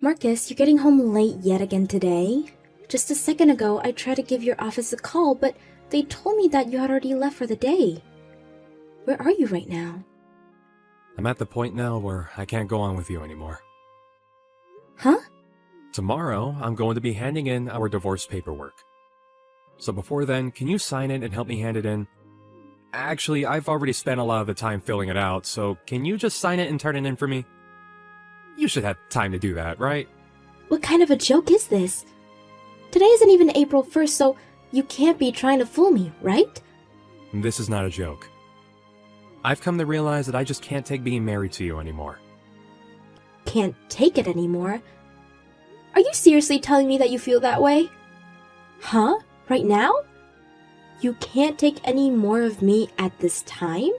Marcus, you're getting home late yet again today. Just a second ago, I tried to give your office a call, but they told me that you had already left for the day. Where are you right now? I'm at the point now where I can't go on with you anymore. Huh? Tomorrow, I'm going to be handing in our divorce paperwork. So before then, can you sign it and help me hand it in? Actually, I've already spent a lot of the time filling it out, so can you just sign it and turn it in for me? You should have time to do that, right? What kind of a joke is this? Today isn't even April 1st, so you can't be trying to fool me, right? This is not a joke. I've come to realize that I just can't take being married to you anymore. Can't take it anymore? Are you seriously telling me that you feel that way? Huh? Right now? You can't take any more of me at this time?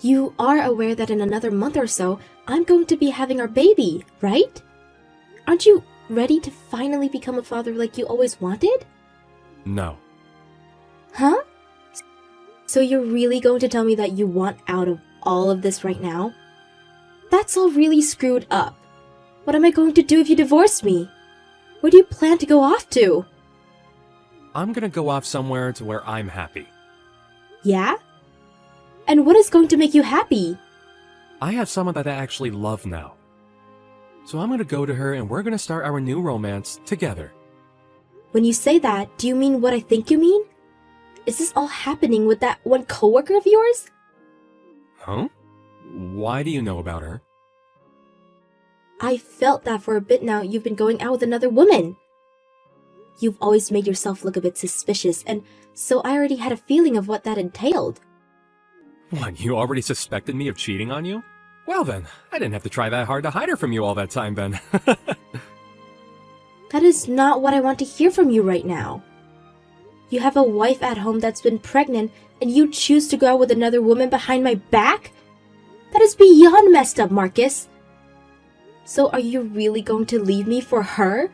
You are aware that in another month or so, I'm going to be having our baby, right? Aren't you ready to finally become a father like you always wanted? No. Huh? So you're really going to tell me that you want out of all of this right now? That's all really screwed up. What am I going to do if you divorce me? Where do you plan to go off to? I'm gonna go off somewhere to where I'm happy. Yeah? And what is going to make you happy? I have someone that I actually love now. So I'm gonna go to her and we're gonna start our new romance together. When you say that, do you mean what I think you mean? Is this all happening with that one coworker of yours? Huh? Why do you know about her? I felt that for a bit now you've been going out with another woman. You've always made yourself look a bit suspicious, and so I already had a feeling of what that entailed. What, you already suspected me of cheating on you? Well then, I didn't have to try that hard to hide her from you all that time then. That is not what I want to hear from you right now. You have a wife at home that's been pregnant, and you choose to go out with another woman behind my back? That is beyond messed up, Marcus. So are you really going to leave me for her?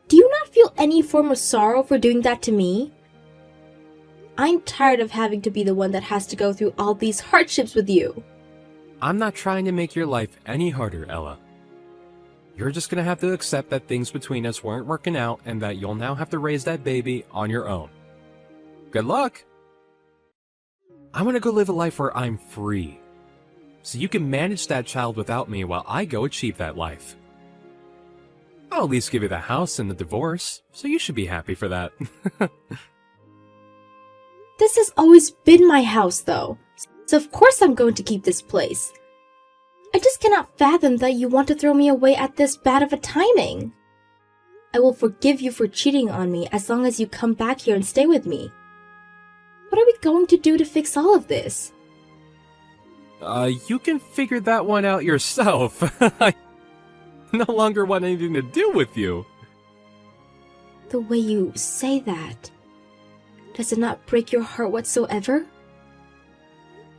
Do you not feel any form of sorrow for doing that to me? I'm tired of having to be the one that has to go through all these hardships with you. I'm not trying to make your life any harder, Ella. You're just gonna have to accept that things between us weren't working out and that you'll now have to raise that baby on your own. Good luck! I want to go live a life where I'm free, so you can manage that child without me while I go achieve that life. I'll at least give you the house and the divorce, so you should be happy for that. This has always been my house, though, so of course I'm going to keep this place. I just cannot fathom that you want to throw me away at this bad of a timing. I will forgive you for cheating on me as long as you come back here and stay with me. What are we going to do to fix all of this? You can figure that one out yourself. I no longer want anything to do with you. The way you say that, does it not break your heart whatsoever?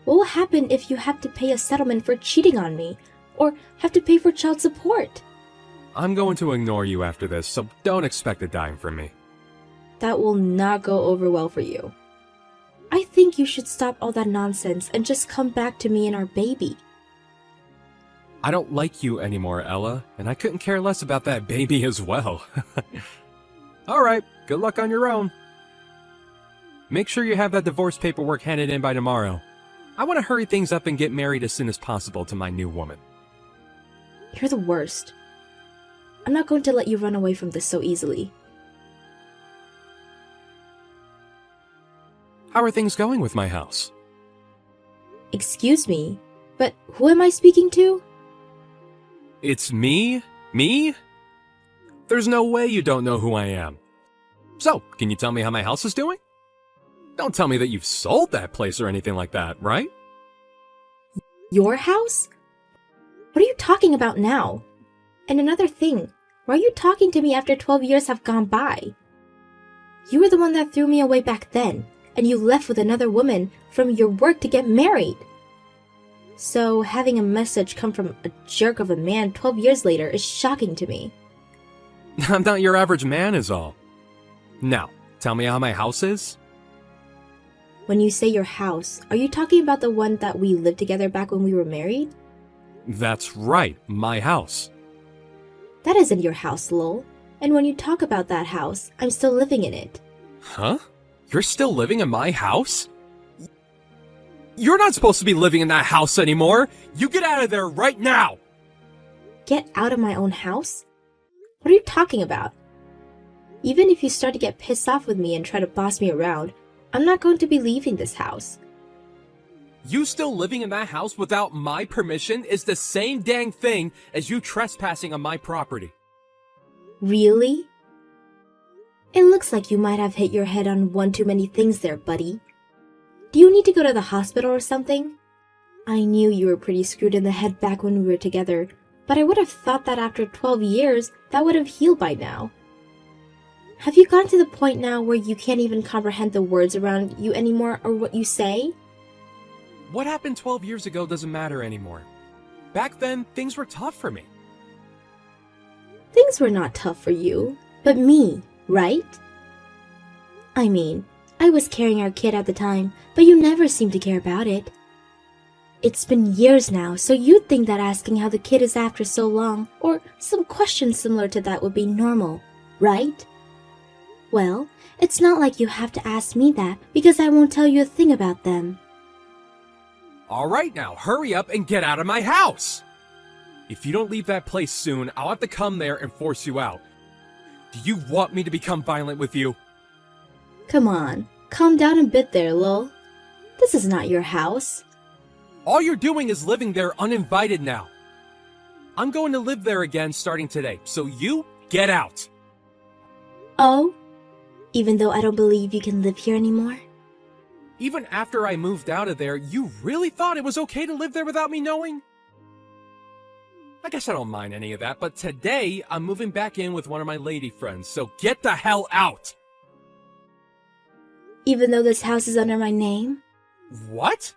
What will happen if you have to pay a settlement for cheating on me, or have to pay for child support? I'm going to ignore you after this, so don't expect a dime from me. That will not go over well for you. I think you should stop all that nonsense and just come back to me and our baby. I don't like you anymore, Ella, and I couldn't care less about that baby as well. Alright, good luck on your own. Make sure you have that divorce paperwork handed in by tomorrow. I want to hurry things up and get married as soon as possible to my new woman. You're the worst. I'm not going to let you run away from this so easily. How are things going with my house? Excuse me, but who am I speaking to? It's me? Me? There's no way you don't know who I am. So, can you tell me how my house is doing? Don't tell me that you've sold that place or anything like that, right? Your house? What are you talking about now? And another thing, why are you talking to me after 12 years have gone by? You were the one that threw me away back then, and you left with another woman from your work to get married. So having a message come from a jerk of a man 12 years later is shocking to me. I'm not your average man is all. Now, tell me how my house is? When you say your house, are you talking about the one that we lived together back when we were married? That's right, my house. That isn't your house, lol. And when you talk about that house, I'm still living in it. Huh? You're still living in my house? You're not supposed to be living in that house anymore! You get out of there right now! Get out of my own house? What are you talking about? Even if you start to get pissed off with me and try to boss me around, I'm not going to be leaving this house. You still living in that house without my permission is the same dang thing as you trespassing on my property. Really? It looks like you might have hit your head on one too many things there, buddy. Do you need to go to the hospital or something? I knew you were pretty screwed in the head back when we were together, but I would have thought that after 12 years, that would have healed by now. Have you gotten to the point now where you can't even comprehend the words around you anymore or what you say? What happened 12 years ago doesn't matter anymore. Back then, things were tough for me. Things were not tough for you, but me, right? I mean, I was carrying our kid at the time, but you never seemed to care about it. It's been years now, so you'd think that asking how the kid is after so long, or some question similar to that would be normal, right? Well, it's not like you have to ask me that, because I won't tell you a thing about them. Alright now, hurry up and get out of my house! If you don't leave that place soon, I'll have to come there and force you out. Do you want me to become violent with you? Come on, calm down a bit there, lol. This is not your house. All you're doing is living there uninvited now. I'm going to live there again starting today, so you get out. Oh? Even though I don't believe you can live here anymore? Even after I moved out of there, you really thought it was okay to live there without me knowing? I guess I don't mind any of that, but today I'm moving back in with one of my lady friends, so get the hell out! Even though this house is under my name? What?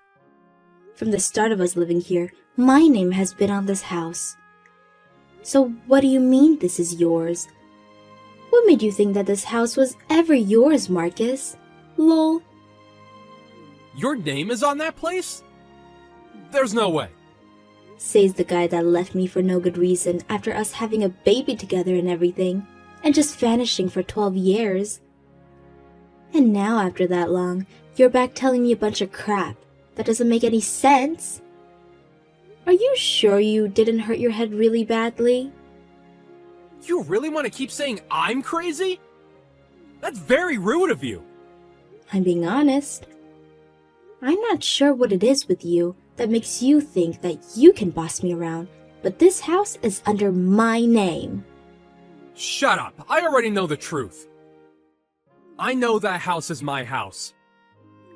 From the start of us living here, my name has been on this house. So what do you mean this is yours? What made you think that this house was ever yours, Marcus? Lol. Your name is on that place? There's no way. Says the guy that left me for no good reason after us having a baby together and everything, and just vanishing for 12 years. And now after that long, you're back telling me a bunch of crap. That doesn't make any sense. Are you sure you didn't hurt your head really badly? You really want to keep saying I'm crazy? That's very rude of you. I'm being honest. I'm not sure what it is with you that makes you think that you can boss me around, but this house is under my name. Shut up. I already know the truth. I know that house is my house.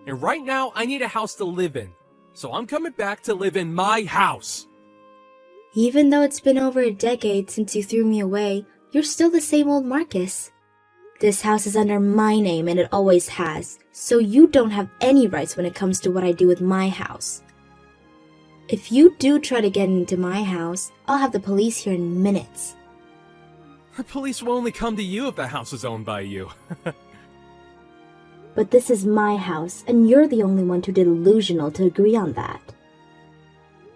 And right now, I need a house to live in. So I'm coming back to live in my house. Even though it's been over a decade since you threw me away, you're still the same old Marcus. This house is under my name and it always has, so you don't have any rights when it comes to what I do with my house. If you do try to get into my house, I'll have the police here in minutes. The police will only come to you if the house is owned by you. But this is my house, and you're the only one too delusional to agree on that.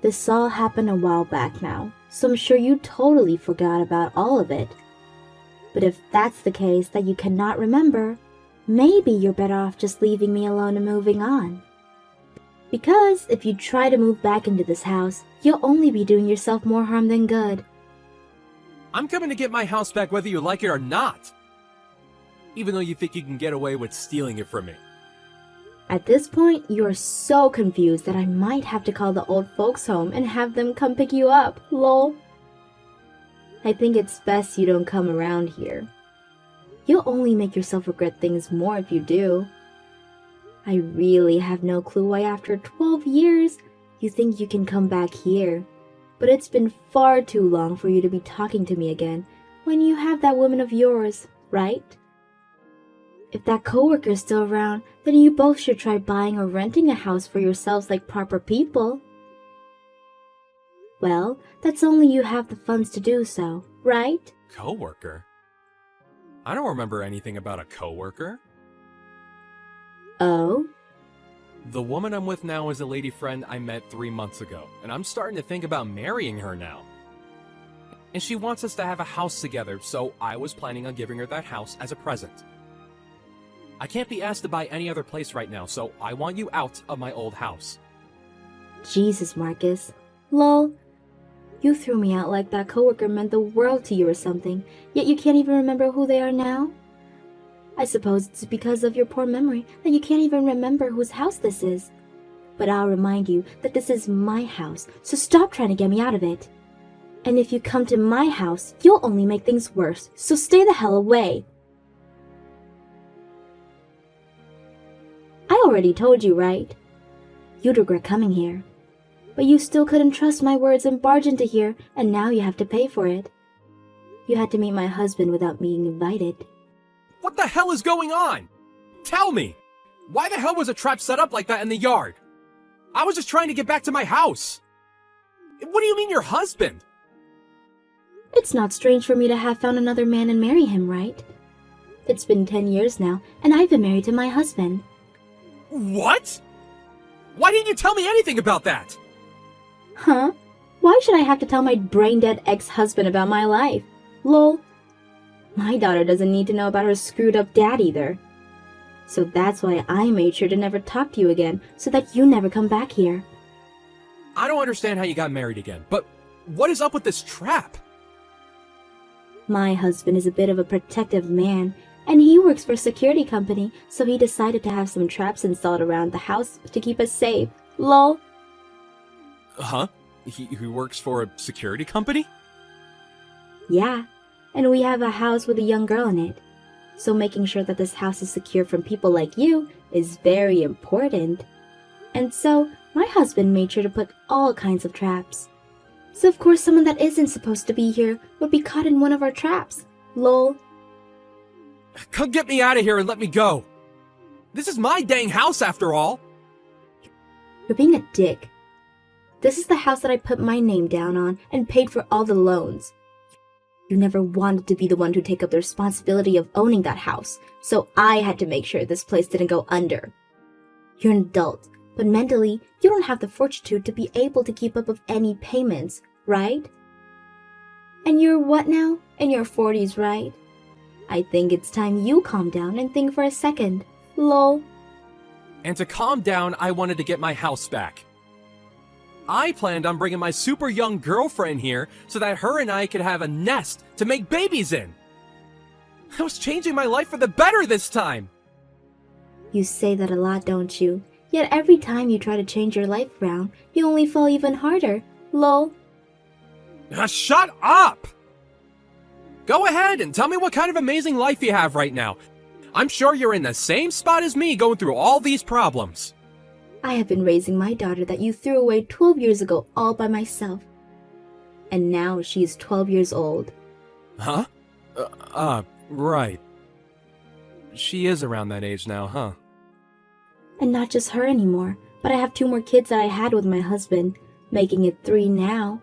This all happened a while back now, so I'm sure you totally forgot about all of it. But if that's the case that you cannot remember, maybe you're better off just leaving me alone and moving on. Because if you try to move back into this house, you'll only be doing yourself more harm than good. I'm coming to get my house back whether you like it or not. Even though you think you can get away with stealing it from me. At this point, you're so confused that I might have to call the old folks home and have them come pick you up, lol. I think it's best you don't come around here. You'll only make yourself regret things more if you do. I really have no clue why after 12 years, you think you can come back here. But it's been far too long for you to be talking to me again when you have that woman of yours, right? If that coworker's still around, then you both should try buying or renting a house for yourselves like proper people. Well, that's only you have the funds to do so, right? Coworker? I don't remember anything about a coworker. Oh? The woman I'm with now is a lady friend I met 3 months ago, and I'm starting to think about marrying her now. and she wants us to have a house together, so I was planning on giving her that house as a present. I can't be asked to buy any other place right now, so I want you out of my old house. Jesus, Marcus. Lol. You threw me out like that coworker meant the world to you or something, yet you can't even remember who they are now? I suppose it's because of your poor memory that you can't even remember whose house this is. But I'll remind you that this is my house, so stop trying to get me out of it. And if you come to my house, you'll only make things worse, so stay the hell away. I already told you, right? You'd regret coming here. But you still couldn't trust my words and barge into here, and now you have to pay for it. You had to meet my husband without being invited. What the hell is going on? Tell me! Why the hell was a trap set up like that in the yard? I was just trying to get back to my house. What do you mean your husband? It's not strange for me to have found another man and marry him, right? It's been 10 years now, and I've been married to my husband. What? Why didn't you tell me anything about that? Huh? Why should I have to tell my brain-dead ex-husband about my life? Lol. My daughter doesn't need to know about her screwed-up dad either. So that's why I made sure to never talk to you again, so that you never come back here. I don't understand how you got married again, but what is up with this trap? My husband is a bit of a protective man, and he works for a security company, so he decided to have some traps installed around the house to keep us safe. Lol. Huh? He works for a security company? Yeah, and we have a house with a young girl in it. So making sure that this house is secure from people like you is very important. And so, my husband made sure to put all kinds of traps. So of course someone that isn't supposed to be here would be caught in one of our traps. Lol. Come get me out of here and let me go. This is my dang house after all. You're being a dick. This is the house that I put my name down on and paid for all the loans. You never wanted to be the one to take up the responsibility of owning that house, so I had to make sure this place didn't go under. You're an adult, but mentally, you don't have the fortitude to be able to keep up with any payments, right? And you're what now? In your 40s, right? I think it's time you calm down and think for a second. Lol. And to calm down, I wanted to get my house back. I planned on bringing my super young girlfriend here so that her and I could have a nest to make babies in. I was changing my life for the better this time. You say that a lot, don't you? Yet every time you try to change your life around, you only fall even harder. Lol. Shut up! Go ahead and tell me what kind of amazing life you have right now. I'm sure you're in the same spot as me going through all these problems. I have been raising my daughter that you threw away 12 years ago all by myself. And now she is 12 years old. Huh? Right. She is around that age now, huh? And not just her anymore, but I have 2 more kids that I had with my husband, making it 3 now.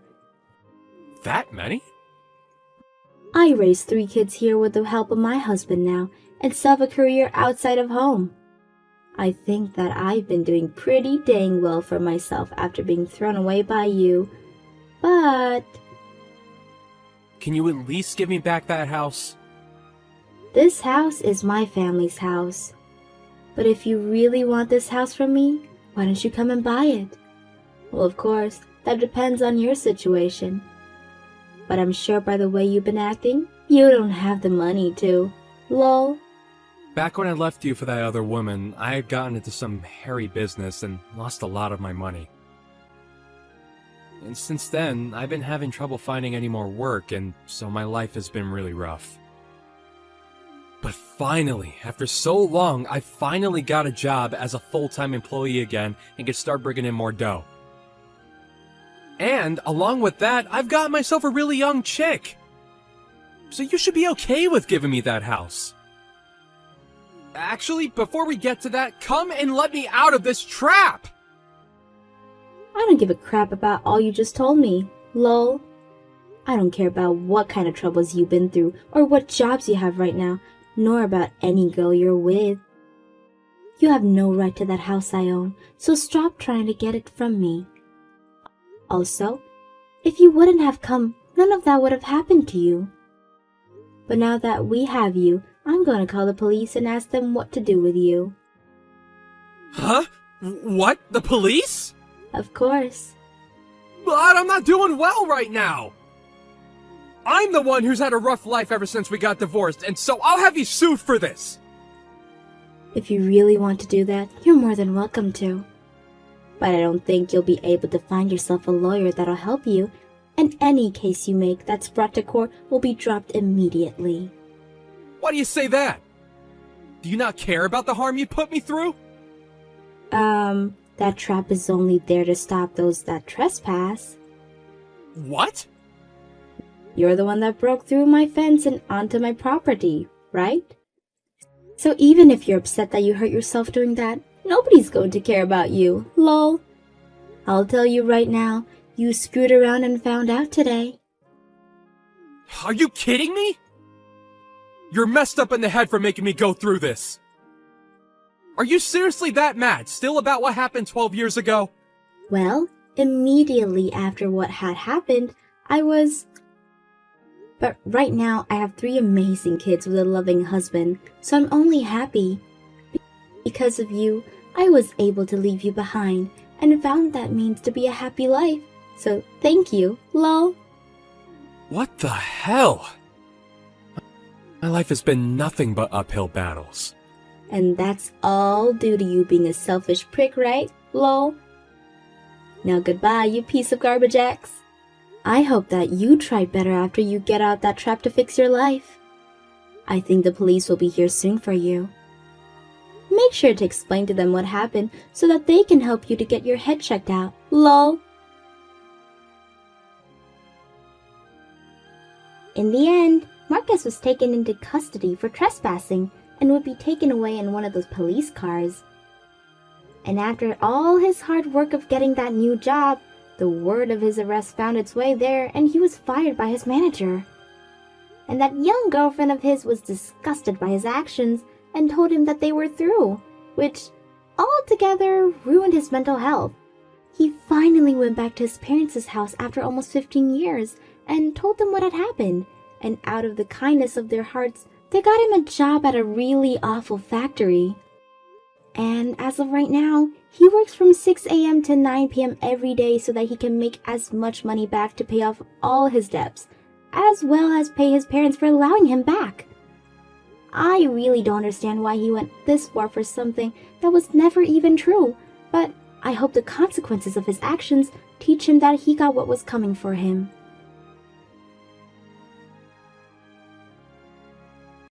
That many? I raised 3 kids here with the help of my husband now, and still have a career outside of home. I think that I've been doing pretty dang well for myself after being thrown away by you. But Can you at least give me back that house? this house is my family's house. But if you really want this house from me, why don't you come and buy it? Well, of course, that depends on your situation. But I'm sure by the way you've been acting, you don't have the money to. Lol. Back when I left you for that other woman, I had gotten into some hairy business and lost a lot of my money. And since then, I've been having trouble finding any more work, and so my life has been really rough. But finally, after so long, I finally got a job as a full-time employee again and could start bringing in more dough. And, along with that, I've got myself a really young chick. So you should be okay with giving me that house. Actually, before we get to that, come and let me out of this trap! I don't give a crap about all you just told me. Lol. I don't care about what kind of troubles you've been through or what jobs you have right now, nor about any girl you're with. You have no right to that house I own, so stop trying to get it from me. Also, if you wouldn't have come none of that would have happened to you. But now that we have you, I'm going to call the police and ask them what to do with you. Huh? What? The police? Of course. But I'm not doing well right now. I'm the one who's had a rough life ever since we got divorced, and so I'll have you sued for this. If you really want to do that, you're more than welcome to. But I don't think you'll be able to find yourself a lawyer that'll help you, and any case you make that's brought to court will be dropped immediately. Why do you say that? Do you not care about the harm you put me through? That trap is only there to stop those that trespass. What? You're the one that broke through my fence and onto my property, right? So even if you're upset that you hurt yourself doing that, nobody's going to care about you, lol. I'll tell you right now, you screwed around and found out today. Are you kidding me? You're messed up in the head for making me go through this. Are you seriously that mad still about what happened 12 years ago? Well, immediately after what had happened, I was... But right now, I have 3 amazing kids with a loving husband, so I'm only happy. Because of you, I was able to leave you behind, and found that means to be a happy life. So thank you, lol. What the hell? My life has been nothing but uphill battles. And that's all due to you being a selfish prick, right, lol? Now goodbye, you piece of garbage X. I hope that you try better after you get out that trap to fix your life. I think the police will be here soon for you. Make sure to explain to them what happened so that they can help you to get your head checked out, lol. In the end, Marcus was taken into custody for trespassing and would be taken away in one of those police cars. And after all his hard work of getting that new job, the word of his arrest found its way there and he was fired by his manager. And that young girlfriend of his was disgusted by his actions and told him that they were through, which altogether ruined his mental health. He finally went back to his parents' house after almost 15 years and told them what had happened, and out of the kindness of their hearts, they got him a job at a really awful factory. And as of right now, he works from 6 a.m. to 9 p.m. every day so that he can make as much money back to pay off all his debts, as well as pay his parents for allowing him back. I really don't understand why he went this far for something that was never even true, but I hope the consequences of his actions teach him that he got what was coming for him.